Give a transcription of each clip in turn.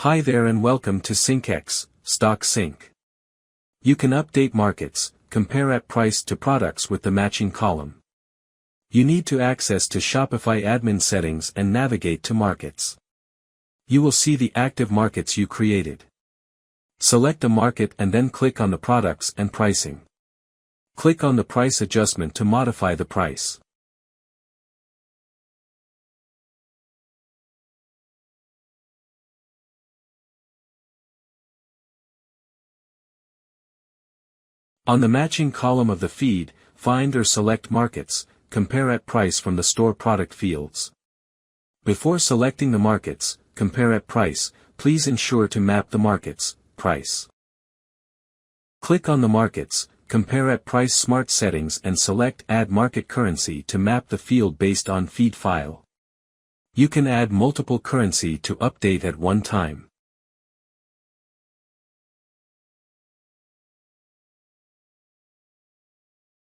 Hi there and welcome to syncX, Stock Sync. You can update markets, compare at price to products with the matching column. You need to access to Shopify admin settings and navigate to markets. You will see the active markets you created. Select a market and then click on the products and pricing. Click on the price adjustment to modify the price. On the matching column of the feed, find or select markets, compare at price from the store product fields. Before selecting the markets, compare at price, please ensure to map the markets, price. Click on the markets, compare at price smart settings and select add market currency to map the field based on feed file. You can add multiple currency to update at one time.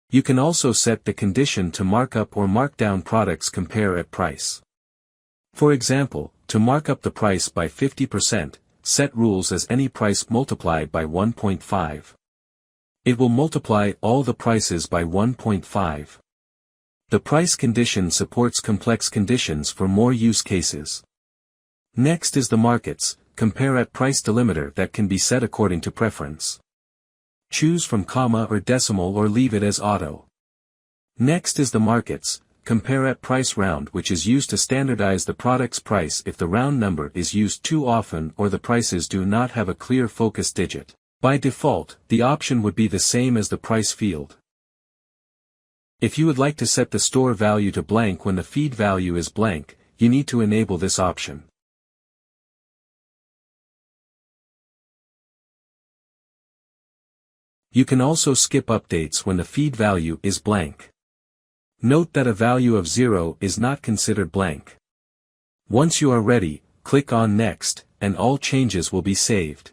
You can also set the condition to markup or markdown products compare at price. For example, to mark up the price by 50%, set rules as any price multiplied by 1.5. It will multiply all the prices by 1.5. The price condition supports complex conditions for more use cases. Next is the markets, compare at price delimiter that can be set according to preference. Choose from comma or decimal or leave it as auto. Next is the markets, compare at price round, which is used to standardize the product's price if the round number is used too often or the prices do not have a clear focus digit. By default, the option would be the same as the price field. If you would like to set the store value to blank when the feed value is blank, you need to enable this option. You can also skip updates when the feed value is blank. Note that a value of 0 is not considered blank. Once you are ready, click on Next, and all changes will be saved.